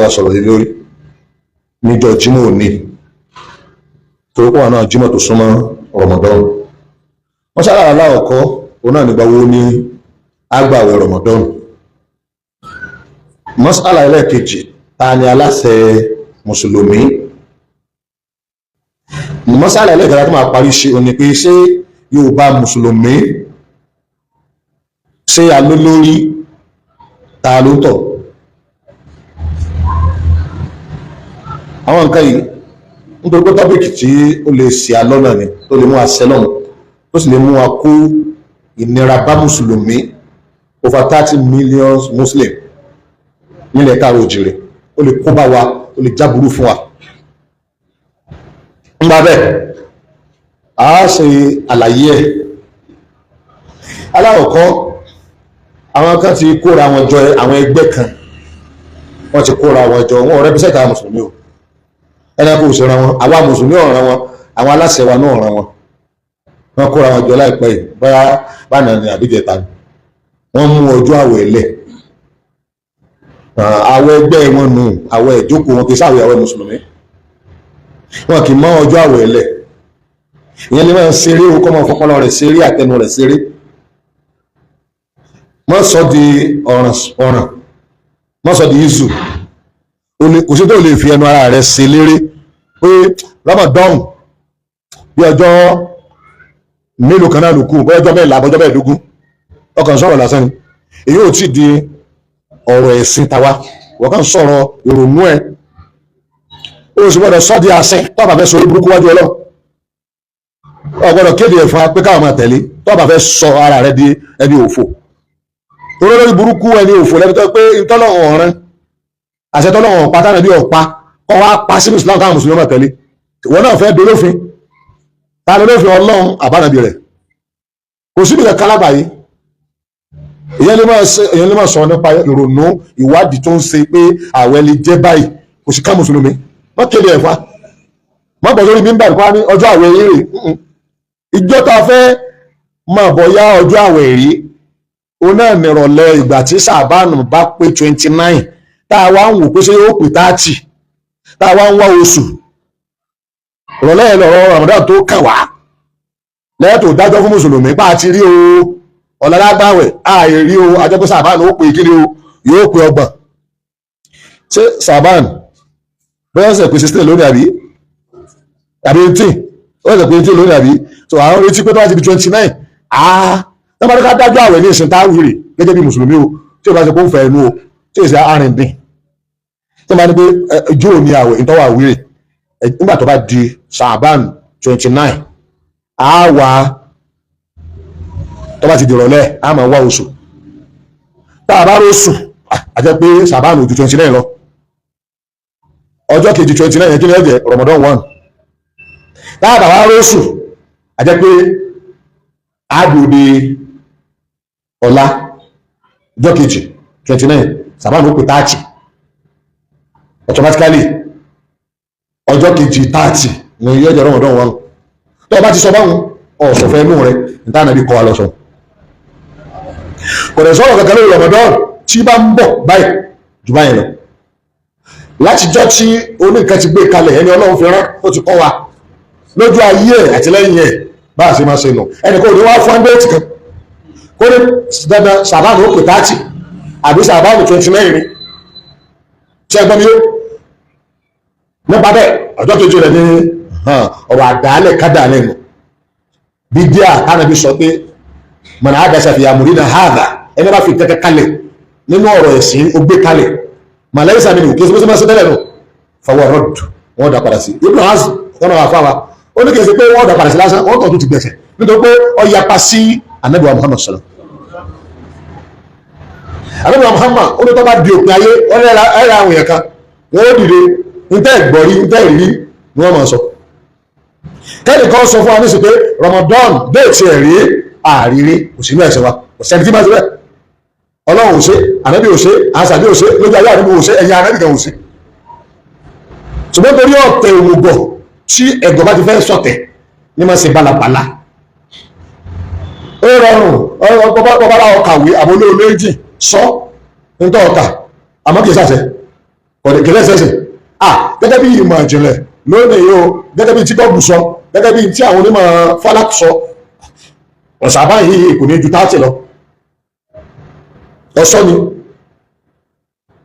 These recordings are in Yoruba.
wa sọ̀rọ̀ lé lórí níjọ́ Jímọ̀ òní torí pọ̀ náà Jímọ̀ tó súnmọ́ Ramadan. Mas'ala aláwọ̀kọ́ òun náà nígbà wo ní àgbààwẹ̀ Ramadan. Mas'ala ẹlẹ́ẹ̀kejì, ta ni aláṣẹ mùsùlùmí. Mas'ala ẹlẹ́ẹ̀kẹta tó máa parí ṣe òní pé ṣé Yorùbá mùsùlùmí ṣé alólórí ta ló tọ̀. Àwọn nǹkan yìí nítorí pé tọ́pìkì tí ó lè ṣe alọ́nà ni tó lè mú àṣẹ lọ́nà tó sì lè mú wa kó ìnira bá mùsùlùmí over 30 million muslim nílẹ̀ káàrọ̀ òjìrè, ó lè kó bá wa, ó lè jáburú fún wa. ń bá bẹ́ẹ̀ a ṣe àlàyé ẹ̀. Alákọ̀ọ́kọ́, àwọn kan ti kóra wọn jọ, àwọn ẹgbẹ́ kan wọ́n ti kóra wọn jọ, wọn represent àwọn mùsùlùmí o, ẹnìkan kò sí ran wọn, àwa mùsùlùmí ọ̀ràn wọn, àwọn aláṣẹ wa náà ràn wọn. Wọ́n kóra wọn jọ láìpẹ́ yìí, bóyá bánà ni àbíjẹta ni, wọ́n mú ọjọ́ àwẹ̀ ẹlẹ̀. Àwẹ̀ ẹgbẹ́ wọn nù, àwẹ̀ ìjókòó wọn kì í sáwẹ̀ àwẹ̀ mùsùlùmí, wọn kì í mọ ọjọ́ àwẹ̀ ẹlẹ̀. Ìyẹn lè máa ṣeré o, kọ́ máa fọpọlọ rẹ̀ ṣeré, àtẹnu rẹ̀ ṣeré. Wọ́n sọ di ọ̀ràn, wọ́n sọ di izu. Kò sí tó lè fi ẹnu ara rẹ̀ ṣe léré pé Ramadan bí ọjọ́ mélòó kan náà ló kù, bọ́ ọjọ́ mẹ́la àbọ̀jọ́ mẹ́ẹ̀ẹ́dógún, ọkàn sọ̀rọ̀ lásán ni. Èyí ò tí di ọ̀rọ̀ ẹ̀sìn tàwa, wọ́n kàn sọ̀rọ̀ ìrònú ẹ̀. Ó sì gbọ́dọ̀ sọ́ di àṣẹ tó bá fẹ́ sọ orí burúkú wájú Ọlọ́run. Ó gbọ́dọ̀ kéde ẹ̀ fún wa pé káwọn máa tẹ̀lé tó bá fẹ́ sọ ara rẹ̀ di ẹni òfò. Torí lórí burúkú ẹni òfò lẹ́bi tó pé ìtọ́lọ́wọ̀n ọ̀ràn àṣẹ tọ́lọ́wọ̀n ọ̀pá tánà bí ọ̀pá kọ́ wá pa sínú Islam káwọn mùsùlùmí máa tẹ̀lé. Ìwọ náà fẹ́ dolófin, ta ló lófin Ọlọ́run àbánàbí rẹ̀? Kò síbi kankan lágbàáyé. Ìyẹn lè máa sọ nípa ìrònú ìwádìí tó ń ṣe pé àwẹ̀ lè jẹ́ báyìí, kò sí ká mùsùlùmí wọ́n kéde ẹ̀fà, wọ́n bọ̀ lórí mímbà nípa ní ọjọ́ àwẹ̀ eré. Ìjọ tá a fẹ́ máa bọ̀ yá ọjọ́ àwẹ̀ rí òun náà nìrọ̀lẹ́ ìgbà tí Ṣàbánù bá pé 29 tá a wá ń wò pé ṣé yóò pé 30 tá a wá ń wá oṣù ìrọ̀lẹ́ ẹ̀ lọ́rọ̀ Ramadan tó kàn wá lẹ́ẹ̀tò dájọ́ fún mùsùlùmí bá a ti rí o ọ̀làlágbàwẹ̀ ààyè rí o àjẹpẹ́ Ṣàbánù ó pé kí ni o yóò pé 30. ṣé Ṣàbánù bẹ́ẹ̀ ṣe pé 16 lónìí àbí 18 ó ṣe pé 18 lónìí àbí so àwọn retí pé tó wá ti di 29 tọ́ba ní ká dájọ́ àwẹ̀ ní ìsìn táwìrì gẹ́gẹ́ bí mùsùlùmí o tí o bá ṣe kó ń fẹ́ ẹnu o tí o ṣe arìndín tí o bá ní pé ìjọ òní àwẹ̀ ìtọ́wà wíìrì nígbà tó bá di Ṣàbán 29 wà tó bá ti di ìrọ̀lẹ́ a máa wá oṣù tá a bá róṣù àjẹ́ pé Ṣàbán ò ju 29 lọ. Ọjọ́ kejì 29 yẹn kí ni ẹ̀jẹ̀ Ramadan 1 láàbà wá róṣù àjẹ́ pé àgbòde ọ̀la ọjọ́ kejì 29 Ṣàbán ó pè 30 automatically ọjọ́ kejì 30 ní ẹ̀jẹ̀ Ramadan 1. tó o bá ti sọ báwọn ọ̀sọ̀fẹ́ inú rẹ̀ níta nàbí kọ́ wa lọ́sọ̀ kò dẹ̀ sọ̀rọ̀ kankan lórí Ramadan tí bá ń bọ̀ báyìí jù báyìí lọ. Látijọ́ tí oníkan ti gbé kalẹ̀ ẹni Ọlọ́run fi rán ó ti kọ́ wa lójú ayé ẹ̀ àti lẹ́yìn ẹ̀ bá a ṣe máa ṣe nù. Ẹnì kan ò ní wá fún ẹgbẹ́ kan kó ní dandan Ṣàbán ó pè 30 àbí Ṣàbán 29 rí tí ẹgbọ́n mi yó. Nípa bẹ́ẹ̀ ọjọ́ kejì rẹ̀ ní ọ̀rọ̀ àdáálẹ̀ kádàálẹ̀ nù. Bídíà Ànábì sọ pé mọ̀nà àdàṣà fi amrina hadha ẹni bá fi kẹ́kẹ́ kalẹ̀ nínú ọ̀rọ̀ ẹ̀sìn ó gbé kalẹ̀ malaysia nínú kí ẹsẹ̀ mẹ́sẹ̀ tẹ́lẹ̀ nù fọwọ́ rọ́d wọ́n dá padà sí Ibn Hazm ọ̀nà àfáwà ó ní kí ẹsẹ̀ pé wọ́n dá padà sí lásán wọ́n tọ̀ tó ti gbẹ̀sẹ̀ nítorí pé ó yapa sí Ànábì wa Muhammad sallam. Ànábì wa Muhammad ó ní tó bá di òpin ayé wọ́n ẹ̀rọ àwọn èèyàn kan wọ́n ó dìde ntẹ́ ìgbọ̀rí ntẹ́ ìrírí ni wọ́n máa sọ. Kẹ́ni kan sọ fún wa nísìsiyìí pé Ramadan déètì ẹ̀rí àrírí kò sínú ẹ̀sẹ̀ wa kò sẹ́ni tí máa ṣe bẹ́ẹ̀. Ọlọ́run ò ṣe, Ànábì ò ṣe, àṣàbí ò ṣe, lójú ayé Ànábì ò ṣe, ẹ̀yìn Ànábì kan ò ṣe. Ṣùgbọ́n torí ọ̀tẹ̀ òmùgọ̀ tí ẹ̀gọ́ bá ti fẹ́ sọ̀tẹ̀ ní máa ṣe bálabàlá. Ó rọrùn ọba ọkàwé àbólé olóyìnjì sọ nítorí ọkà àmọ́ kìí ṣàṣẹ. kọ̀dẹ̀kẹ̀lẹ́ sẹ́sìn gẹ́gẹ́ bí ìmọ̀ ìjìnlẹ̀ lónìí yìí o gẹ́gẹ́ bí tí bọ́ọ̀bù sọ gẹ́gẹ́ bí tí àwọn onímọ̀ falak sọ ọ̀sàbá yìí kò ní ju 30 lọ ọ̀sọ́ ni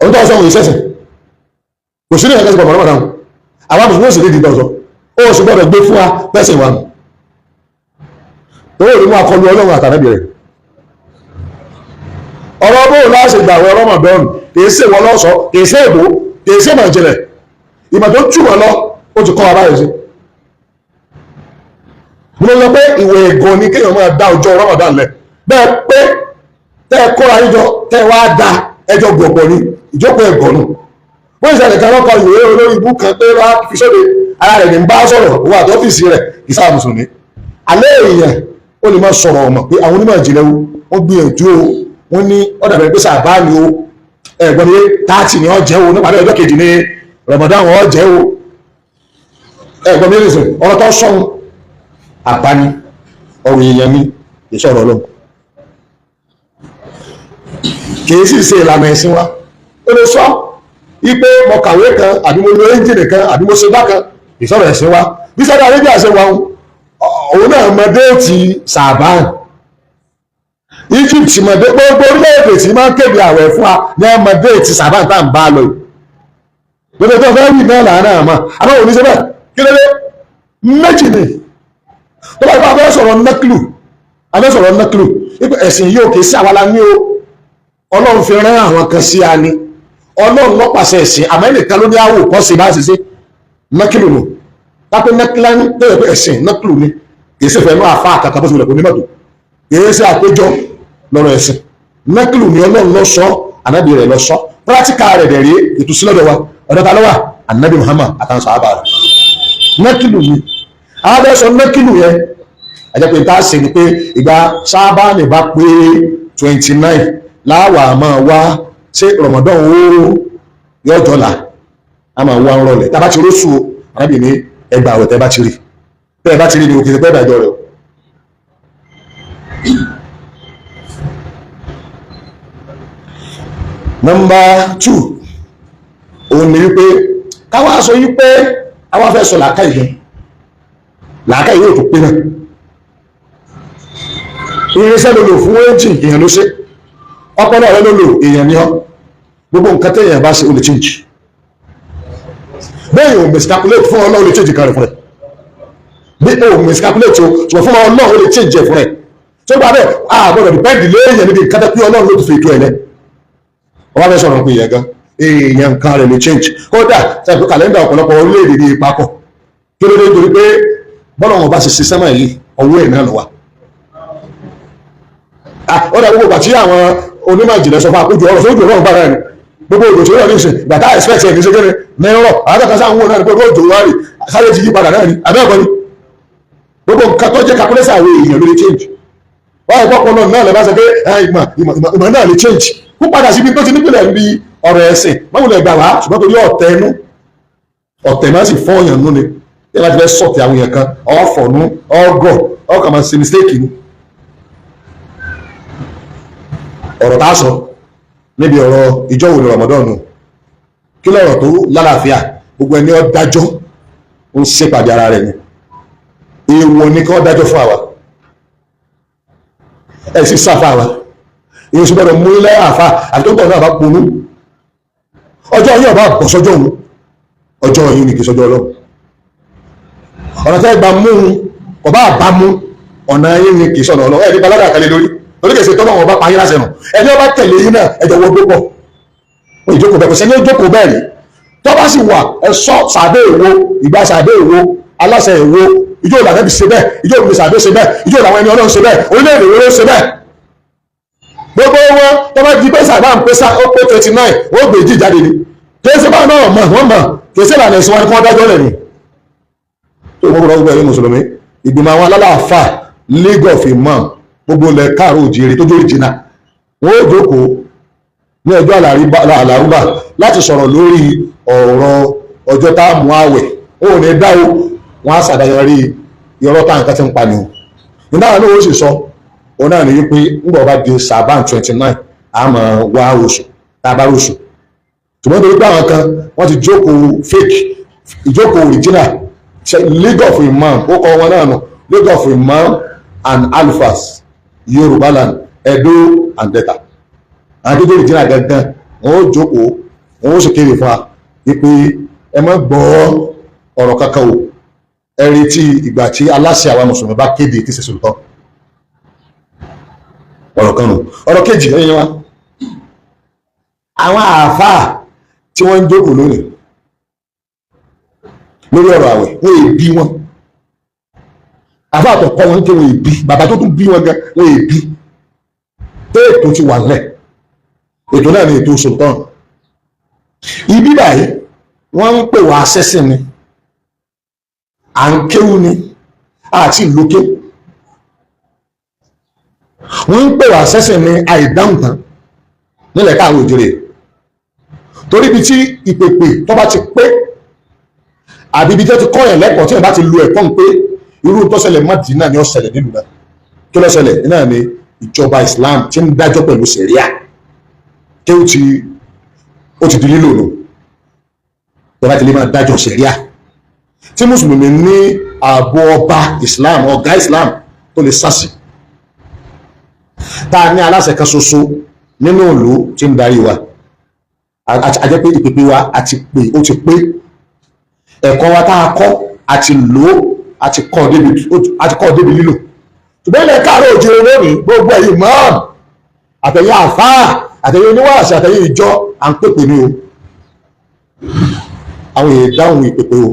ọdún tó ọ̀sọ́ òun ìṣẹ́sìn kò sí ní ẹ̀kẹ́ sí pọ̀pọ̀ náà àwọn mùsùlùmí sì lédi ìdọ̀sọ́ ó sì gbọ́dọ̀ gbé fún wa pẹ́sìn wa owó ìrìnmú akọlù ọlọ́run àtàrẹ́bì rẹ̀ ọ̀rọ̀ bóò láṣẹ ìgbàwẹ̀ Ramadan kìí sí wọn lọ́sọ kìí sí èbó kìí sí ìmọ̀ ìjìnlẹ̀ ìmọ̀ tó jù wọn lọ ó ti kọ́ wa báyìí sí mo lọ pé ìwé ẹ̀gọ́ ni kéèyàn máa dá ọjọ́ Ramadan lẹ̀ bẹ́ẹ̀ pé tẹ́ ẹ kóra yíjọ tẹ́ ẹ wá da ẹjọ́ gbọ̀gbọ̀ ni ìjókòó ẹ̀gọ́ nù wọ́n ìṣẹ̀lẹ̀ kan lọ́kọ̀ ìwé olórí ibú kan pé wá fi sóde ara rẹ̀ ní bá sọ̀rọ̀ owó àtọ́fíìsì rẹ̀ ìsá mùsùlùmí alẹ́ èèyàn ó lè má sọ̀rọ̀ ọmọ pé àwọn onímọ̀ ìjìnlẹ̀ wọ́n gbìyànjú o wọ́n ní ọ̀dà bẹ̀rẹ̀ pé sàbá ni o ẹ̀gbọ́n mi 30 ni ọ jẹ́ o nípa ọjọ́ kejì ní Ramadan ọ jẹ́ o ẹ̀gbọ́n mi lè sọ ọ̀rọ̀ tó sọ̀hún àbáni ọ̀rọ̀ èèyàn mi ìṣọ̀rọ̀ ọlọ́run kìí sì ṣe ìlànà ẹ̀sìn wa ó lè sọ ipe mo kàwé kan àbí mo lo ẹ́ńjìnì kan àbí mo ṣe bá kan ìṣọ̀rọ̀ ẹ̀sìn wa bí Saudi Arabia ṣe wà òun náà mọ déètì sàbáàn Egypt mọ dé gbogbo orílẹ̀-èdè tí máa ń kéde àwẹ̀ fún wa ní ọmọ déètì sàbáàn tá à ń bá lọ yìí gbogbo tó fẹ́ wí náà làánà àmọ́ àmọ́ òní ṣe bẹ́ẹ̀ kí ló dé méjì ni tó bá yẹ kó sọ̀rọ̀ nọ́kìlù ẹ̀sìn yóò kì í sí àwàlá ní o Ọlọ́run fi rán àwọn kan sí a ni Ọlọ́run ló pàṣẹ ẹ̀sìn àmọ́ ẹnìkan ló ní àwò kọ́ sí bá ṣe ṣe nọ́kìlù nù tápẹ́ nọ́kìlá ní tó yẹ pé ẹ̀sìn nọ́kìlù ni kì í ṣe fẹ́ náà àfa àkàkà bó ṣe wùlẹ̀ kò ní mọ̀tò kì í ṣe àpéjọ lọ́rọ̀ ẹ̀sìn nọ́kìlù ni Ọlọ́run ló sọ ànábì rẹ̀ ló sọ pírátíkà rẹ̀ dẹ̀ rí ìtúsílọ́dọ̀ wa ọ̀dọ̀ ta ló wà ànábì Muhammad àtàwọn sàhábà rẹ̀ nọ́kìlù ni àwọn abẹ́ sọ nọ́kìlù yẹn ẹjẹ́ pé tá a ṣe ni pé ìgbà Ṣábánì bá pé 29 láwà máa wá ṣé Ramadan ó yóò dọ́là a máa wá ń rọlẹ̀ tá a bá ti róṣù arábì ní ẹgbà àwẹ̀ tẹ́ bá ti rí ni òkè tẹ́ dájọ́ rẹ̀ nọ́mbà 2 òun ni wípé káwá sọ wípé àwọn afẹ́ sọ làákàyè yóò tó pé náà irinṣẹ́ ló lò fún ẹ́ńjìn èèyàn ló ṣe ọpọlọ rẹ ló lò èèyàn ní ọ gbogbo nǹkan téèyàn bá ṣe ó lè change bẹ́ẹ̀ yóò miscalculate fún Ọlọ́run ó lè change kan rẹ̀ fún rẹ̀ bí o miscalculate o ṣùgbọ́n fún Ọlọ́run ó lè change ẹ̀ fún rẹ̀ tó gba bẹ́ẹ̀ àbọ̀dọ̀ depend léèyàn níbi nǹkan tẹ́ pé Ọlọ́run ló ti fi ètò ẹ̀ lẹ́ wọ́n fẹ́ sọ̀rọ̀ pé ìyẹn gan èèyàn nǹkan rẹ̀ lè change kódà sẹ́yìn pé kàlẹ́ndà ọ̀pọ̀lọpọ̀ orílẹ̀-èdè ní papọ̀ kí ló dé nítorí pé bọ́lá wọn bá ṣe ṣe sẹ́mà yìí ọwọ́ ẹ̀ náà lọ wà ó dà gbogbo àti àwọn onímọ̀ ìjìnlẹ̀ sọ fún àkójọ ọ̀rọ̀ sójú ọ̀rọ̀ bára ẹni gbogbo òjò tó yọ ní ìsìn ìgbà tá expect ẹ̀ ní ṣe kéré ní ọ̀rọ̀ àwọn kankan sáà ń wò náà ní pé òjò wá rí sáré ti yí padà náà ni àbẹ́ẹ̀kọ́ ni gbogbo nǹkan tó jẹ́ calculation àwọn èèyàn ló lè change wọ́n ẹ̀kọ́ kan náà lè bá ṣe pé ìmọ̀ náà lè change kó padà síbi tó ti nípìnlẹ̀ ń bi ọ̀rọ̀ ẹ̀sìn máwùlẹ̀ gbà wá ṣùgbọ́n torí ọ̀tẹ̀ náà sì fọ́ọ̀yàn nú ni tí wọ́n ti fẹ́ sọ̀tì àwọn èèyàn kan ọ̀fọ̀nú ọgọ̀ ọkàn máa ṣe mistake ni ọ̀rọ̀ tá a sọ níbi ọ̀rọ̀ ìjọ́wò ní Ramadan nù kí lọ́rọ̀ tó lálàáfíà gbogbo ẹni ó dájọ́ ó ń ṣèpàdé ara rẹ̀ ni èèwọ̀ ní kí wọ́n dájọ́ fún àwa ẹ̀ sì sáfà wa èèyàn sì gbọ́dọ̀ mú ilé àfà àti tó ń bọ̀ náà bá ponú ọjọ́ yìí ọba bọ̀ sọ́jọ́ òun ọjọ́ yìí ní kì í sọ́jọ́ Ọlọ́run ọ̀nà tẹ́ gba mú ọba àbámú ọ̀nà yìí ní kì í sọ̀nà Ọlọ́run ẹ̀ ní balada kalẹ̀ lórí kèsè tọ́lọ́ wọn bá pa yín lásẹ̀ nù ẹni ọba tẹ̀lé yín náà ẹjọ́ wọ́n gbé pọ̀ ó ìjókòó bẹ́ẹ̀ kò sẹ́ni ó jókòó bẹ́ẹ̀ rí tó bá sì wà ẹ̀sọ́ sàbẹ̀ èwo ìgbà sàbẹ̀ èwo aláṣẹ èwo ìjọ ìlànà bí ṣe bẹ́ẹ̀ ìjọ ìlú sàbẹ̀ ṣe bẹ́ẹ̀ ìjọ ìlànà ẹni Ọlọ́run ṣe bẹ́ẹ̀ orílẹ̀-èdè wo ṣe bẹ́ẹ̀ gbogbo wọn tó bá di pẹ́sà bá ń pẹ́sà ó pé 29 ó gbé jí jáde ni kèsè bá náà mọ̀ wọ́n mọ̀ kèsè ìlànà ẹ̀sìn wọn ni kí wọ́n dájọ́ lẹ̀ ni tó gbogbo ọgbẹ́ ẹ̀yìn mùsùlùmí ìgbìmọ̀ àwọn alálàáfà League of Imam gbogbo ilẹ̀ káàró òjìrì tó jórí jìnnà wọ́n ó jókòó ní ọjọ́ àlàrúbà láti sọ̀rọ̀ lórí ọ̀rọ̀ ọjọ́ tá a mú àwẹ̀ ó ní dáwó wọ́n á ṣàdáyọrí irọ́ tá nǹkan ti ń pani o nígbà náà ó sì sọ òun náà ní wípé ńgbà bá di Ṣàbán 29 a máa wá oṣù tá a bá oṣù ṣùgbọ́n torí pé àwọn kan wọ́n ti jókòó fake ìjókòó original League of Imam ó kọ́ wọn náà nù League of Imam and Alfas Yorùbá land Edo and Delta àwọn tó jẹ́ original gangan wọ́n ó jókòó wọ́n ó sì kéde fún wa wípé ẹ má gbọ́ ọ̀rọ̀ kankan o ẹ retí ìgbà tí aláṣẹ àwa mùsùlùmí bá kéde tí ṣe sultan ọ̀rọ̀ kan nù. Ọ̀rọ̀ kejì ẹ̀yìn wa àwọn àáfàá tí wọ́n ń jókòó lónìí lórí ọ̀rọ̀ àwẹ̀ wọ́n èbí wọn àáfàá tó kọ́ wọn kí wọ́n èbí bàbá tó tún bí wọn gan wọ́n èbí tó ètò ti wà lẹ̀ ètò náà ní ètò sultan ibi báyìí wọ́n ń pè wá sẹ́sìn ni à ń kéwú ni àti ìlókè wọ́n ń pè wá sẹ́sìn ní àìdáhùn tán nílẹ̀ káàró òjèrè torí ibi tí ìpèpè tó bá ti pé àbí ibi tí wọ́n ti kọ́ yẹn lẹ́kọ̀ọ́ tí wọ́n bá ti lo ẹ̀kọ́ ń pé irú tó ṣẹlẹ̀ Mádínà ni ó ṣẹlẹ̀ nílùú náà kí ló ṣẹlẹ̀ náà ni ìjọba Islam ti ń dájọ́ pẹ̀lú sẹ̀ríà kí ó ti di lílò nù ìjọba ti lè máa dájọ́ sẹ̀ríà tí mùsùlùmí ní ààbò ọba Islam ọ̀gá Islam tó lè sásì tá a ní aláṣẹ kan ṣoṣo nínú ìlú tí ń darí wa àjẹ́ pé ìpèpè wa àti pé ó ti pé ẹ̀kọ́ wa tá a kọ́ àti lò ó àti kọ́ débi lílò ṣùgbọ́n ilẹ̀ káàárọ̀ oòjíire lónìí gbogbo ẹ̀yin imam àtẹ̀yin àfáà àtẹ̀yin oníwàásù àtẹ̀yin ìjọ à ń pèpè ní o àwọn èèyàn dáhùn ìpèpè o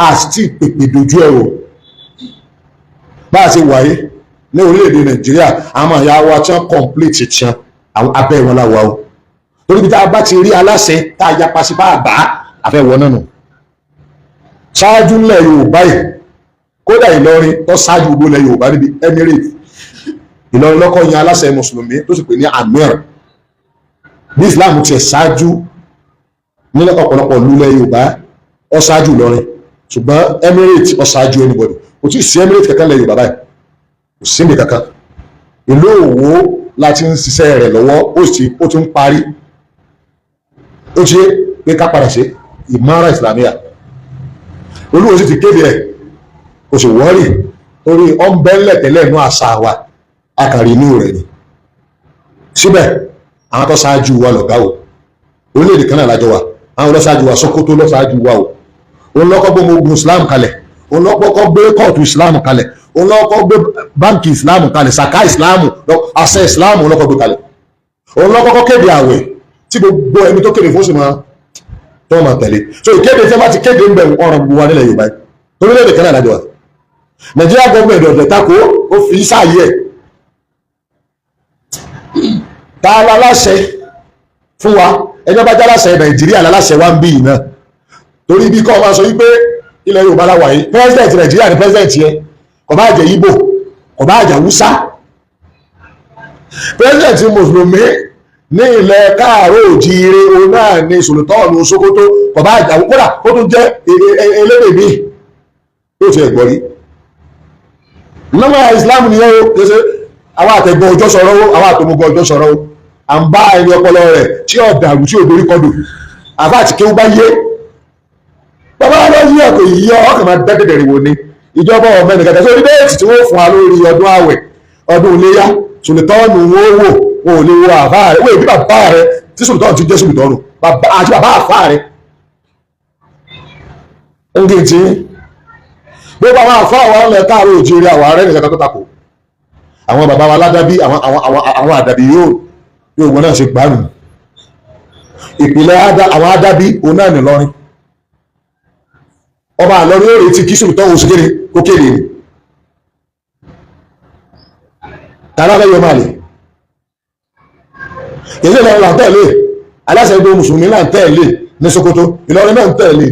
a sì ti pèpè dojú ẹ̀ o bá a ṣe wáyé ní orílẹ̀-èdè Nàìjíríà àwọn ìyá wa tí wọ́n complete tiẹ̀ àwọn abẹ́ wọn láwa o torí bí tá a bá ti rí aláṣẹ tá a yapa sí bá a bá àfẹ́wọ́ náà nù ṣáájú ńlẹ̀ Yorùbá yìí kódà Ìlọrin tó ṣáájú gbogbo ilẹ̀ Yorùbá níbi Emirates Ìlọrin lọ́kọ́ yan aláṣẹ mùsùlùmí tó sì pè ní Amir bí Islam tiẹ̀ ṣáájú nílẹ̀ ọ̀pọ̀lọpọ̀ lulẹ̀ Yorùbá ó ṣáájú Ìlọrin ṣùgbọ́n Emirates ó ṣáájú anybody kò tí ì sí Emirates kankan lẹ̀ Yorùbá báyìí kò sí ní kankan ìlú Òwò láti ń ṣiṣẹ́ rẹ̀ lọ́wọ́ ó ti ń parí ó ṣe pé ká padà ṣe ìmọ̀ràn Islamiyà Olúwo sì ti kéde ẹ̀ kò sì wọ́rì torí ọ̀nbẹ́lẹ̀ tẹ́lẹ̀ inú àṣà wa akàrí inú rẹ̀ ni síbẹ̀ àwọn tó ṣáájú wa lọ̀gá o orílẹ̀-èdè kan náà lájọ wa àwọn lọ́ṣáájú wa Sókótó lọ́ṣáájú wa o òun lọ́kọ́ gbé ọmọ ogun Islam kalẹ̀ òun lọ́kọ́ gbé kóòtù Islam kalẹ̀ òun lọ́kọ́ gbé báńkì Islam kalẹ̀ sàká Islam àṣẹ Islam òun lọ́kọ́ gbé kalẹ̀ òun lọ́kọ́ kéde àwẹ̀ tí gbogbo ẹni tó kéde fún sí máa tó máa tẹ̀lé so ìkéde tí wọ́n bá ti kéde ń bẹ̀ ọ̀rọ̀ gbogbo wa nílẹ̀ Yorùbá orílẹ̀-èdè kan náà lájọ wa Nàìjíríà gọ́ọ̀mẹ̀ntì ọ̀dẹ̀ tako ó fi sáàyè ẹ̀ ta láláṣẹ fún wa ẹjọ́ bá jáláṣẹ Nàìjíríà láláṣẹ wa ń bí iná torí bí kọ́ máa sọ wípé ilẹ̀ Yorùbá láwà yìí president Nàìjíríà ni president yẹn kò bá jẹ́ Ìgbò kò bá jẹ́ Hausa president mùsùlùmí ní ilẹ̀ káàárọ̀ òjíire òun náà ní Sultan Sókótó kò bá jẹ́ kódà ó tún jẹ́ elédè mi tó ti ẹ̀gbọ́n rí nọ́mà Islam ni ó kése àwọn àtẹ̀gbọ́n ọjọ́ sọ̀rọ̀ ó àwọn àtòmọ̀gbọ́n ọjọ́ sọ̀rọ̀ ó à ń bá ẹni ọpọlọ rẹ̀ tí ó dàrú tí ò dorí kọdù àbá àti kéwú bá yé bàbá wọn yí ọkọ̀ yìí ọkọ̀ máa dẹ́dẹ̀dẹ̀ rìwò ni ìjọba ọmọ ẹnì kẹta sórí déètì tí wọ́n fún wa lórí ọdún àwẹ̀ ọdún iléyá Sultan wọn wò wọn ò lè wo àbá rẹ̀ wọ́n èbí bàbá rẹ̀ tí Sultan ti jẹ́ Sultan àti bàbá àfá rẹ̀ ń gé tí gbogbo àwọn àfá àwọn ọlẹ̀ káàrọ̀ òjíire àwọn arẹ́ nìkan tó takò àwọn bàbá wa ládábí àwọn àdàbí yóò gbọ́n náà ṣe gbárùn ìpìlẹ̀ àwọn adábí òun náà nìlọrin ọba àlọrin ó retí kí Sultan oṣù kéré kó kéde ni tààrà yọ máa lè èyí lọ là ń tẹ̀lé aláṣẹ ẹgbẹ́ mùsùlùmí là ń tẹ̀lé ní Sókótó Ìlọrin náà ń tẹ̀lé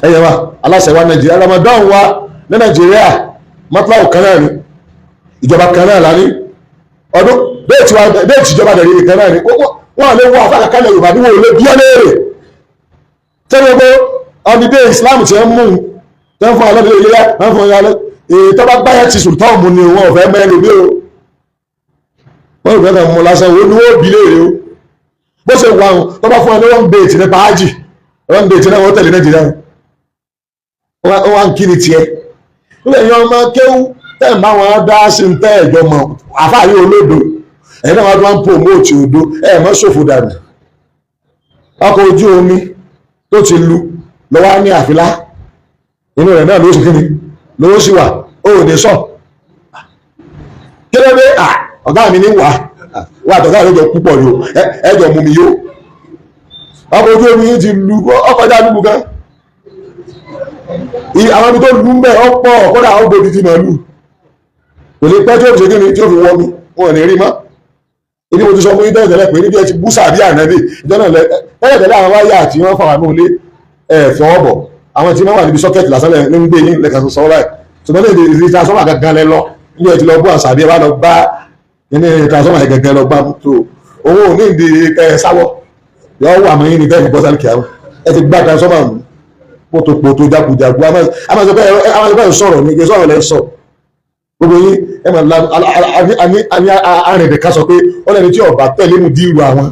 ẹyẹ wa aláṣẹ wa Nàìjíríà Ramadan wa ní Nàìjíríà mọ́tíláwò kan náà ni ìjọba kan náà lá ní ọdún déètì ìjọba dẹ̀rẹ̀ kan náà ni wọ́n lè wọ́n àfáà kankan Yorùbá bí wọ́n lè bí ọ́lẹ́rẹ̀ tẹ́lẹ̀ pé ọdídé Islam ti ń mú tẹ́ ń fún ọlọ́dún ilé wọ́n fún ọlọ́dún èyí tó bá gbáyà ti Sultan mú ni wọ́n fẹ́ mẹ́rin bí o wọ́n rò pé mú lásán wo ni wọ́n bí léèrè o bó ṣe wà wọn tó bá fún ẹ ní wọ́n ń bèètì ní pàájì wọ́n ń bèètì náà wọ́n tẹ̀lé Nàìjíríà wọ́n wá ń kí ni tiẹ̀ nílẹ̀ yan ọmọ kéwú tẹ̀ ń bá wọn dá sí ń tẹ́ ẹ̀jọ̀ mọ̀ àfáàyè olódo ẹ̀yin náà wọ́n ń promote òdo ẹ̀ mọ́ ṣòfò dànù ọkọ̀ ojú omi tó ti lu lọ́wọ́ ní àfilá inú rẹ̀ náà ló sì kíni lówó sí wà ó ò ní sọ kí ló dé ọ̀gá mi ní wà tọ̀gá rẹ̀ jọ púpọ̀ ni o ẹjọ́ mú mi yó ọkọ̀ ojú omi yìí ti lu ọkọjá lúbu gan àwọn ibi tó lu ń bẹ̀ ọ̀pọ̀ kódà ó gbòdì ti màlúù kò lè pẹ́ tí ó fi ṣe kíni tí ó fi wọ́ mi wọn ò ní rí mọ́ ibi mo ti sọ fún yín tẹ́lẹ̀ pé níbi ẹ ti bú sàbí ànábì ìjọ́nà tẹ́lẹ̀ àwọn wáyà àti wọ́n fàwọn náà lé fọwọ́ bọ̀ àwọn tí wọ́n wà níbi sọ́kẹ́tì lásán lẹ́ ń gbé yín lẹ́ka sọ báyìí ṣùgbọ́n ní ìdí transformer gangan lẹ lọ níbi ẹ ti lọ bú àṣàbí ẹ bá lọ bá ní transformer gangan lọ bá tó owó ní ìdí sáwọ́ yọ wà mọ́ yín ní bẹ́ẹ̀ ní bọ́sálì kìá ẹ ti gbá transformer mú pòtòpòtò jagunjagun a máa sọ pé sọ̀rọ̀ ní sọ̀rọ̀ lẹ́ sọ gbogbo yín ẹ máa ní arìnrìn ká sọ pé ó lẹ́ni tí ọba tẹ̀lé mu dí ìlú àwọn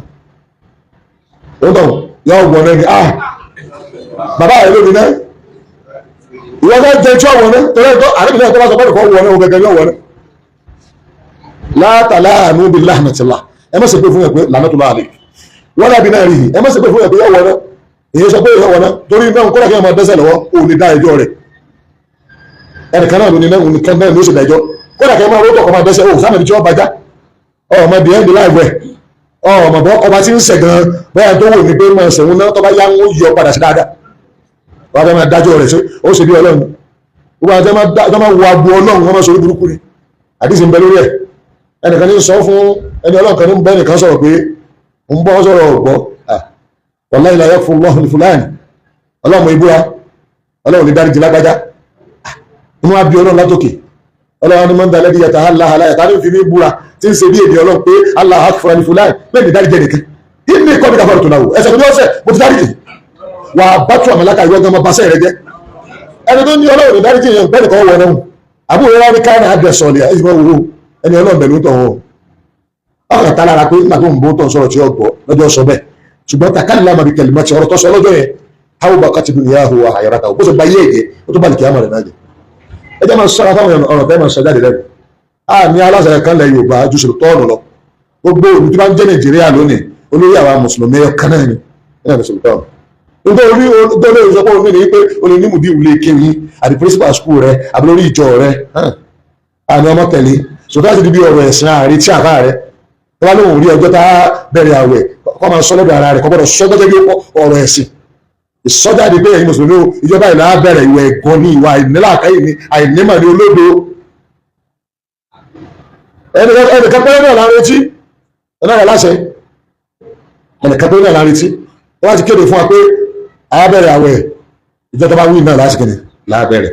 ó dọ̀ yọ wọ̀ náà ni bàbá rẹ̀ lónìí náà ìwọ́n fẹ́ jẹ́ tí ọ̀wọ̀ náà torí ẹ̀tọ́ àríbìnrin ẹ̀tọ́ bá sọ bọ́ọ̀lù kọ́ wọ̀ náà ó gẹ́gẹ́ ní ọ̀wọ̀ náà látàlá àánú bí láhàmàtìlá ẹ má ṣe pé fún ẹ pé lànà tó láàlè wọ́n dàbí náà rí i ẹ má ṣe pé fún ẹ pé ọ̀wọ̀ náà èyí sọ pé ọ̀wọ̀ náà torí náà kó dàkẹ́ ọmọ dẹ́sẹ̀ lọ́wọ́ ó lè dá ẹjọ́ rẹ̀ ẹnìkan náà lónìí náà nìkan náà ló ṣe dájọ́ kó dàkẹ́ ọmọ rótọ̀ kọ́ máa dẹ́sẹ̀ ó sáà tí wọ́n bàjá ọmọ the end life ẹ̀ ọmọ bọ́ ọba tí ń sẹ̀ gan bẹ́ẹ̀ tó wò ní pé máa sẹ̀wọ́n náà tó bá yá ń yọ padà sí dáadáa wọ́n fẹ́ máa dájọ́ rẹ̀ sí ó ṣe bí ọlọ́run gbogbo àwọn tó máa wo agbo ọlọ́run wọ́n máa sọ burúkú ni àdìsí ń bẹ lórí ẹ̀ ẹnìkan ní sọ fún ẹni ọlọ́run kan ní bẹ́ẹ̀ nìkan sọ̀rọ̀ pé ń bọ́ sọ̀rọ̀ ọ̀gbọ́ wallahi la yaghfiru Allahu li fulani ọlọ́run ìbúra ọlọ́run ní dáríjì lágbájá inú wa bí ọlọ́run látòkè ọlọ́run ní mọ́ndà lẹ́dí yàtà aláhàlá yàtà ní fi ní ìbúra tí ń ṣe bí èdè ọlọ́run pé Allahu akbar li fulani bẹ́ẹ̀ ní dáríjì nìkan ìní kọ́ ní káfọ́rọ̀ tó náwó ẹsẹ̀ tó ní ọ̀sẹ̀ mo ti dáríjì wà bá tú àmàlákà ìwé ọgbọ́n bá sẹ́yìn rẹ jẹ́ ẹni tó ní ọlọ́run ní dáríjì yẹn bẹ́ẹ̀ nìkan wọ̀ náà àbúrò rẹ ní káyọ̀ àdírẹ́sì ọ̀lẹ̀ ẹ̀sìn mọ́ wo ẹni ọlọ́run bẹ̀rù tó wọ̀ ọkàn tá lára pé nígbà tó ń bó tó ń sọ̀rọ̀ tí ó gbọ́ lọ́jọ́ sọ bẹ́ẹ̀ ṣùgbọ́n takallama bi kalimati ọ̀rọ̀ tó sọ lọ́jọ́ yẹn háwù bá kàtìbù ní yahoo àyàrátà bó ṣe bá yé èdè ó tó bá lè kí á mọ̀ rẹ̀ náà jẹ ẹ jẹ́ máa sọ́ra fáwọn ọ̀rọ̀ bẹ́ẹ̀ máa sọ jáde lẹ́nu a ní aláṣẹ kan lẹ Yorùbá ju ṣe tọ́ọ̀nù lọ gbogbo òní tí wọ́n jẹ́ Nàìjíríà lónìí olórí àwa mùsùlùmí ọ̀kan náà ni ẹ̀ ní sọ̀tọ̀ nítorí olórí ìṣọ́pọ̀ òní ni pé olè ní mùdí ìwúlé kéwì àti principal school rẹ àbí lórí ìjọ rẹ àní ọmọ tẹ̀lé sọ̀tọ̀ àti ibi ọ̀rọ̀ ẹ̀sìn ààrẹ tí àbá rẹ wọ́n lóun rí ọjọ́ tá a bẹ̀rẹ̀ àwẹ̀ kọ́ máa sọ lọ́dọ̀ ara rẹ̀ kọ́ gbọ́dọ̀ sọ gẹ́gẹ́ bí ọ̀rọ̀ ẹ̀sìn ìsọjáde pé ẹ̀yin mùsùlùmí ìjọba ìlà bẹ̀rẹ̀ ìwẹ̀ ẹ̀gọ́ ní ìwà ìnílàkàyè ní àìnímọ̀ ní olódo ẹnìkan pẹ́rẹ́ náà lára etí ẹnìkan láṣẹ ẹnìkan pẹ́rẹ́ náà lára etí wọ́n ti kéde fún wa pé àbẹ̀rẹ̀ àwẹ̀ ìjọba bá wí náà lásìkò ní lábẹ̀rẹ̀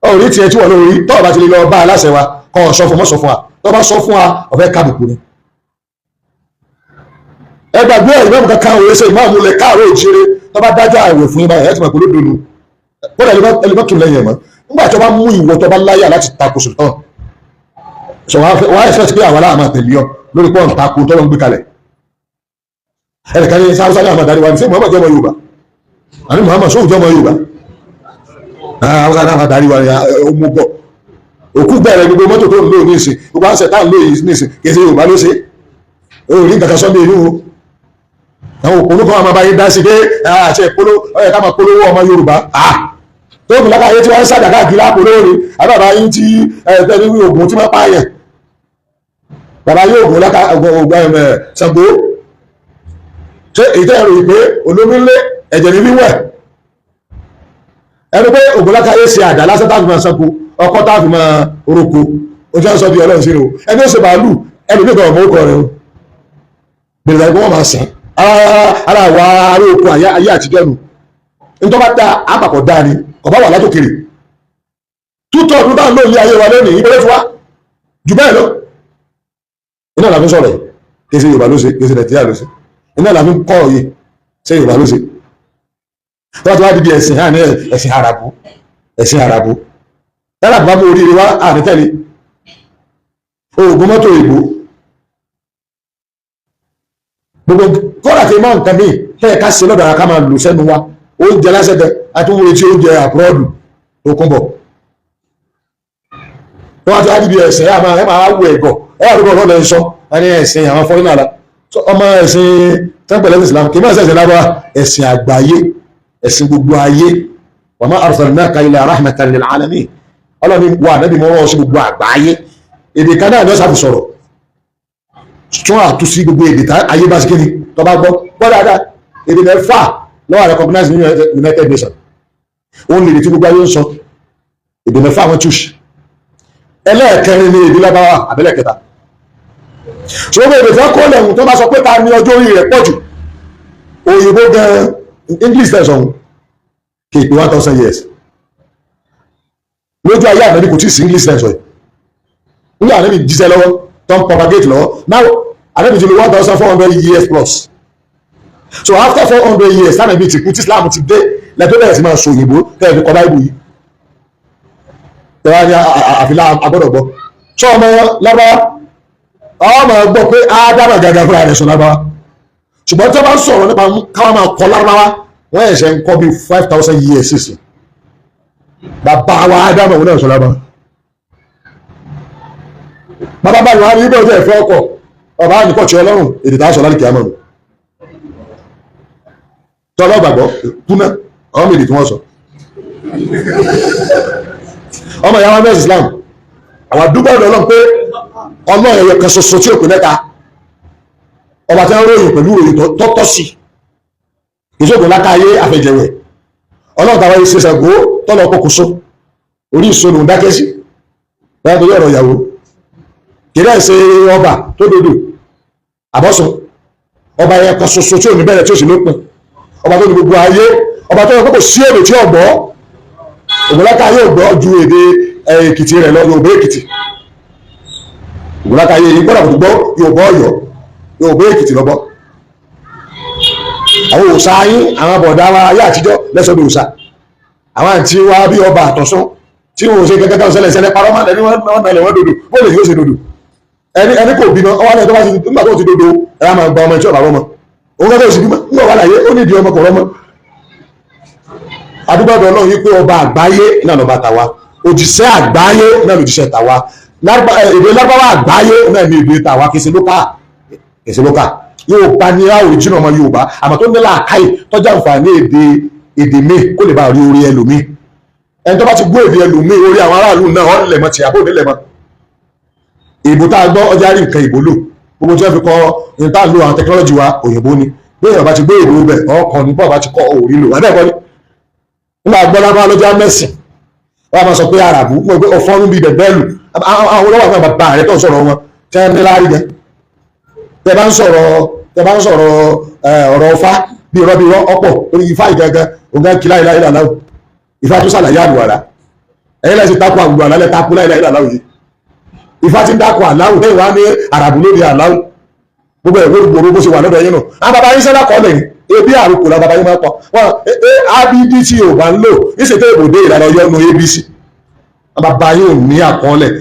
orí tiẹ̀ tí wọ́n lórí tọ́ọ̀ bá ti lè lọ bá aláṣẹ wa kọ́ sọ fún mọ́ sọ fún wa tọ́ bá sọ fún wa ọ̀fẹ́ kábùkù ni ẹgbàgbé ìmáàmù kankan òwe ṣe ìmáàmù lẹ káàárọ̀ òjìire tó bá dájọ́ àwẹ̀ fún yín báyìí ẹ ti mọ̀ pé olódò nu kódà ẹlẹ́mọ̀tò lẹ́yìn ẹ̀mọ́ nígbà tó bá mú ìwọ tó bá láyà láti takò sultan sọ wọ́n á ẹ̀fẹ́ ti pé àwọn aláàmà tẹ̀lé ọ lórí pọ́ùn takò tó lọ́n gbé kalẹ̀ ẹnìkan ní sáwọ́sá ní àmàdárí wa ní sí Muhammad jọmọ Yorùbá àní Muhammad sóhùn jọmọ Yorùbá àwọn àmàdárí wa ní ọmọgbọ òkú bẹ̀rẹ̀ gbogbo mọ́tò tó ń lò ní ìsìn gbogbo àṣẹ tá ń lò yìí ní ìsìn kì í ṣe Yorùbá ló ṣe orí nǹkan kan sọ́ndé inú àwọn òpólú kan máa bá yé dá sí pé àṣẹ ìpolówó ọyẹ ká máa polówó ọmọ Yorùbá tó kù lákàáyé tí wọ́n ń sàdá káàkiri àpolówó ni àbábá yín tí ẹ̀ẹ́dẹ́ ní oògùn tí wọ́n pààyàn bàbá yóò oògùn Ṣàngó ṣé èyí tẹ́ ẹ̀rọ ìpè olómi ńlé ẹ̀jẹ̀ ní wíwẹ̀ ẹni pé oògùn lákàáyé ṣe àdá lásán táàfin máa sanko ọkọ táàfin máa roko ojú ọ̀sán di Ọlọ́run sí o ẹni ó ṣe bàálù ẹni bí kan ọmọ orúkọ rẹ o bẹ̀rẹ̀ ìgbọ́n máa sìn ara wa ará oko ayé àtijọ́ nù nítorí bá dá àpapọ̀ dáa ni ọba wà látòkèrè tútọ̀ ọdún bá ń lò ní ayé wa lónìí ìbẹ̀rẹ̀ fún wa jù bẹ́ẹ̀ lọ iná làfi sọ̀rọ̀ yìí kí ṣe Yorùbá ló ṣe kí ṣe Nàìjíríà ló ṣe iná làfi kọ́ yìí ṣe Yorùbá ló ṣe tó bá ti wá di bí ẹ̀sìn hàn ní ẹ̀sìn Àràbù lára bá mú oríire wá àrítẹ́lẹ̀ oògùn mọ́tò ìbò gbogbo kọ́lá tí máa ń kan mí kẹ́ẹ̀ ká ṣe lọ́dọ̀ ara ká máa lò sẹ́nu wa oúnjẹ lásẹ̀dẹ̀ àtúwòye tí oúnjẹ àbúrọ́dù tó kún bọ̀ tó wá ti wá dìbì ẹ̀sìn ẹ̀ máa wù ẹ̀gọ̀ ẹ̀ àdúgbò ọ̀rọ̀ lẹ́yìn sọ ẹni ẹ̀sìn àwọn fọ́nrán náà ọmọ ẹ̀sìn tẹ́ńpẹ̀lẹ́ Islam kì í máa ṣẹ̀ṣẹ̀ lábọ́ ẹ̀sìn àgbáyé ẹ̀sìn gbogbo ayé wa ma arsalnaka illa rahmatan lil alamin ọlọ́ni wà nẹ́bí mọ́ ọ́ sí gbogbo àgbáyé èdè kan náà ni ó sáfi sọ̀rọ̀ tún àtúnṣí gbogbo èdè tá ayé bá sí kí ni tó bá gbọ́ dáadáa èdè mẹ́fà lọ́wọ́ recognize ní United Nations òun lè tí gbogbo ayé ń sọ èdè mẹ́fà wọn túṣì ẹlẹ́ẹ̀kẹrin ní èdè lábáwá àbẹ́lẹ̀kẹta ṣùgbọ́n èdè fẹ́ kó lẹ́hùn tó bá sọ pé ta ní ọjọ́ orí rẹ̀ pọ̀ jù òyìnbó gan English tẹ̀sán kì í pé 1000 years lójú ayé ànábì kò tí ì sí English tẹ̀sán yìí nígbà ànábì jíṣẹ́ lọ́wọ́ tó ń propagate lọ́wọ́ now ànábì ti lo 1400 years plus so after 400 years ànábì ti kú tí Islam ti dé lẹ́tọ́ bẹ̀rẹ̀ sí máa sọ òyìnbó tẹ́lẹ̀ fi kọ́ báìbù yìí tẹ́wàá ní àfilà agbọ́dọ̀ gbọ́ sọ ọmọ lábáwá ọmọ gbọ́ pé ádámà gàgà fúnra rẹ̀ sọ lábáwá ṣùgbọ́n tí wọ́n bá ń sọ̀rọ̀ nípa káwọn máa kọ́ lábáwá wọ́n ẹ̀ṣẹ̀ ń kọ́ bí 5000 years sísìn bàbá wa ádámà wọn náà sọ lábáwá bàbá bá wọn á ní ibẹ̀ ọjọ́ ẹ̀fẹ́ ọkọ̀ ọba àníkọ̀ tí ọlọ́run èdè tá a sọ lálẹ́ kìí àmọ́ tọ́lọ́ gbàgbọ́ kúná ọmọ èdè tí wọ́n sọ ọmọ ìyá wa mẹ́sì Islam àwọn àdúgbò ọ̀dọ́ ọlọ́run pé ọmọ ẹ̀yọ kan ṣoṣo tí òkú mẹ́ta ọba tí wọ́n ròyìn pẹ̀lú òyìn tọ́tọ́ sí ìṣògùn lákàáyé àfẹjẹ̀wẹ̀ ọlọ́run tàwọn iṣẹ́ ṣàgbó tọ́lọ̀ kókòsó orí ìṣòro dákẹ́ sí bẹ́ẹ̀ tó yọ̀rọ̀ ìyàwó kìí ẹ̀ ṣe ọba tó dodo àbọ́sùn ọba ẹ̀yọ kan ṣoṣo tí ò ní bẹ̀rẹ̀ tí ó sì lópin ọba tó ní gbogbo ayé ọba tó yẹ kókò sí èrè tí ọ̀gbọ́ ògùnláka yóò gbọ́ ju èdè Èkìtì rẹ̀ lọ Yorùbá Èkìtì ògùnláka yìí gbọ́dọ̀ kò gbọ́ Yorùbá Ọ̀yọ́ Yorùbá Èkìtì lọ́gbọ́ àwọn òòṣà yín àwọn bọ̀dá wa ayé àtijọ́ lẹ́sọ̀dọ̀ òòṣà àwọn àti wa bí ọba àtọ̀sán tí wọn ò ṣe kẹ́kẹ́ tó ṣẹlẹ̀ ṣẹlẹ̀ parọ́ máa lẹ́ni wọ́n náà lẹ̀ wọ́n dodo bó lè yóò ṣe dodo ẹni kò bímọ ọwọ́ náà tó bá ti nígbà tó ti dodo ẹ̀ máa gba ọmọ ẹ̀ṣọ́ ọ̀bà ọmọ òun kẹ́kẹ́ òsì bímọ nígbà wà láyé ó ní ìdí ọmọ kọ̀ọ̀rọ̀ mọ́ adúgbàdo Ọlọ́run yìí pé ọba àgbáyé náà lọ́ba tàwa òjíṣẹ́ àgbáyé náà lòjíṣẹ́ tàwa èdè lágbáwá àgbáyé náà ní èdè tàwa kìí ṣe lókà Yorùbá ní original ọmọ Yorùbá àmọ́ tó nílà àkáyè tọ́jà àǹfààní èdè míì kó lè bá rí orí ẹlòmíì ẹni tó bá ti gbọ́ èdè ẹlòmíì orí àwọn aráàlú náà wọ́n lè mọ tí àbó nílẹ̀ mọ́ ìbò tá a gbọ́ ọjà rí nǹkan ìbò lò gbogbo tí wọ́n fi kọ́ ní tá a lo àwọn tẹkinọ́lọ́jì wa òyìnbó ni bí èèyàn bá ti gbé ìbò bẹ̀ ọkàn ní bọ́ọ̀ bá ti kọ́ òrí lò wádẹ́ ẹ̀kọ́ ni nígbà gbọ́dá bá lọ́jọ́ mẹ́sìn wọ́n máa sọ pé àràbù wọ́n pé ọ̀fọ́nú bíi bẹ̀bẹ́lù àwọn olówó àwọn bàbá rẹ̀ tó ń sọ̀rọ̀ wọn tẹ́ ń lárí jẹ́ tẹ́ bá ń sọ̀rọ̀ ọ̀rọ̀ Ifá bí rọ́bì ọ̀pọ̀ orí Ifá ìgangan ògá kí láìláì làláwù Ifá tó sàlàyé àlùwàlá ẹ̀yìn lẹ́sìn takò àlùwàlá lẹ́ takò láìláì làláwù yìí Ifá ti ń dákò àláwù tẹ́yìn wá ní àràbù lórí àláwù gbogbo ẹ̀ gbogbo bó ṣe wà lọ́dọ̀ yín nù àwọn bàbá yín sẹ́dá kọ́ lẹ́yìn ebi àrùkù la bàbá yín máa pọ̀ wọn abd tí o bá ń lò ìṣètò ìbòdè ìlànà yọnu abc bàbá yín ò ní àkọọ́lẹ̀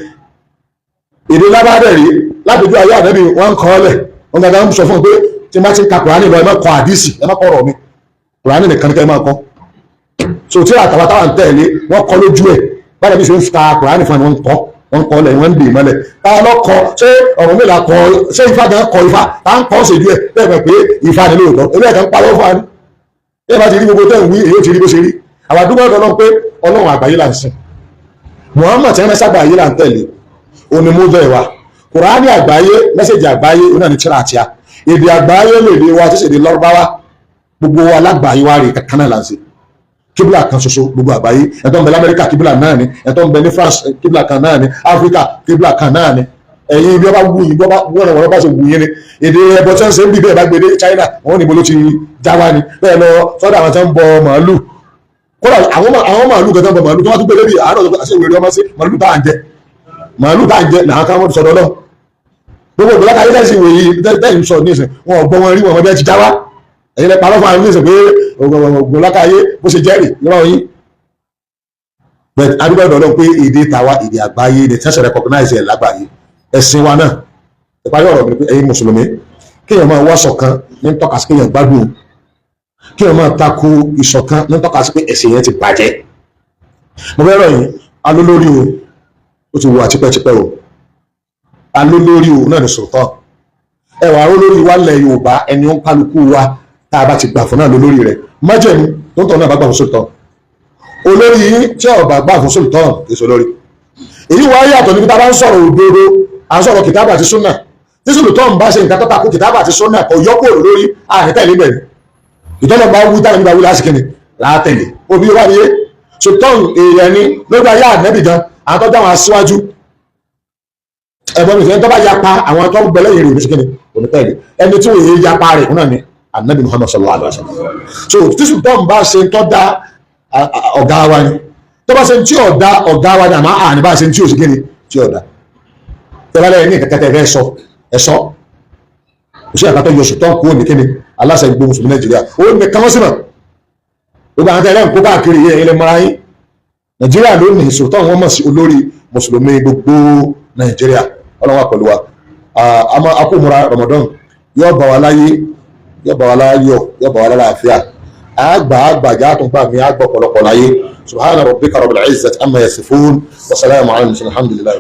èdè lábàdẹ̀ rí lábẹ́jú ayé àdẹ́bí wọ́n ń kọ́ọ́lẹ̀ wọn gàgà ń sọ fún un pé tí wọ́n ti ń ka kùránì lọ ẹ má kọ àdìsí ẹ má kọ ọ̀rọ̀ mi kùránì nìkan ní ká ẹ má kọ so tí àtàwọn táwọn tẹ̀lé wọ́n kọ́ lójú ẹ̀ báyìí bí ṣe ń ka kùránì fún wọn kọ́ wọ́n kọ́ lẹ̀ wọ́n ń dè mọ́lẹ̀ tá a lọ kọ ṣé ọ̀rọ̀ mi là kọ ṣé Ifá gan kọ Ifá tá a ń kọ́ ṣèjú ẹ̀ bẹ́ẹ̀ mọ̀ pé Ifá ni lóòótọ́ ewé ẹ̀ka ń parọ́ fún wa ní ẹ bá ti rí gbogbo tẹ́ ń wí èyí ó ti rí bó ṣe rí àwọn àdúgbò ọ̀dọ́ náà pé Ọlọ́run àgbáyé là ń sìn Muhammad tí wọ́n mẹ́sà àgbáyé là ń tẹ̀lé òní mú bẹ́ẹ̀ wa Kùránì àgbáyé mẹ́sẹ̀jì àgbáyé ó náà ní tíra àtíá èdè àgbáyé lè dé wa tí ṣèdè Lárúbáwá gbogbo alágbàáyé wa rè kankan náà là ń sìn kíbla kan ṣoṣo gbogbo àgbáyé ẹ̀tọ́ ń bẹ lamẹ́ríkà kíbla náà ni ẹ̀tọ́ ń bẹ ní France kíbla kan náà ni Áfíríkà kíbla kan náà ni ẹ̀yin bí wọ́n bá wù yín wọ́n bá ṣe wù yín ni èdè ẹbọ tí wọ́n ṣe ń bí bẹ́ẹ̀ bá gbé dé China wọ́n níbo ló ti já wá ni bẹ́ẹ̀ lọ sọ́dọ̀ àwọn tí wọ́n ń bọ màálù kódà àwọn màálù kan tó ń bọ màálù tó wọ́n tún gbé débi àárọ̀ tó ṣe wèrè ọmọ sí màálù tá à ń jẹ làwọn kan wọ́n ti sọ̀rọ̀ náà gbogbo ìgbàlá káyé lẹ́sìn wòye tẹ́yìn sọ nísìn wọn ò gbọ́ wọn rí wọn bí ẹ ti já wá ẹ̀yin lẹ parọ́ fún àwọn nísìn pé ògùn lákàáyé bó ṣe jẹ́rìí lọ́wọ́ yín bẹ́ẹ̀ adúgbò ọ̀dọ́ pé èdè tàwa èdè àgbáyé ni tẹ́sán recognize ẹ̀ lágbàáyé ẹ̀sìn wa náà ìparí ọ̀rọ̀ mi pé ẹ̀yin mùsùlùmí kéèyàn máa wá ṣọ̀kan ní tọ́ka sí kéèyàn gbádùn kéèyàn máa tako ìṣọ̀kan ní tọ́ka sí pé ẹ̀sìn yẹn ti bàjẹ́. mo fẹ́ rọ̀ yín alólórí o ó ti wà tipẹ́tipẹ́ o alólórí o náà ní sultan ẹwà olórí wa lẹ̀ Yorùbá ẹni ó ń kálukú wa tá a bá ti gbà fún náà lólórí rẹ̀ májẹ̀mú tó ń tọ́ náà bá gbà fún sultan olórí yìí tí ọba gbà fún sultan èso lórí èyí wá yàtọ̀ níbi tá a bá ń sọ̀rọ̀ òdodo à ń sọ̀rọ̀ kìtàbà àti súnà tí sultan bá ṣe nǹkan tó takò kìtàbà àti súnà kò yọkù lórí àhẹ́tẹ̀lé bẹ̀rẹ̀ ìtọ́nà bá wú táwọn nígbà wí lásìkò ni látẹ̀lé omi wà ní sultan èèyàn ni lórí ayé ànẹ́bì gan àwọn tó dáwọn aṣíwájú ẹ̀bọ́n mi tó bá yapa àwọn tó gbẹ lẹ́yìn rẹ̀ oníṣẹ́kẹ́ ni onítẹ̀lé ẹni tí wọ́n yé yapa rẹ̀ náà ni ànẹ́bì Muhammad sallallahu alaihi wasallam so tí sultan bá ṣe tó dá ọ̀gá wa ni tó bá ṣe tí ọ̀dá ọ̀gá wa ni àmọ́ àní bá ṣe tí ò sí kí ni tí ọ̀dá tẹ́lẹ̀ ní kẹ̀kẹ́ tẹ́ ẹ̀sọ́ òṣèlú àkàtọ́ yọ sultan kúrò ní kí ni aláṣẹ gbogbo mùsùlùmí Nàìjíríà ó ní kàmọ́ sí náà gbogbo àwọn tẹ́lẹ̀ ń kó káàkiri yẹ ilẹ̀ mara yín Nàìjíríà ló ní sultan wọn mọ̀ sí olórí mùsùlùmí gbogbo Nàìjíríà ọlọ́wà pẹ̀lú wa akómura Ramadan yóò bá wa láyé yóò bá wa láyọ̀ yóò bá wa lálàáfíà àgbàjà àtúnpá mi àgbà ọ̀pọ̀lọpọ̀ láyé subhana rabbika rabbil izzati amma yasifun wa salamun ala al-mursalin alhamdulillah.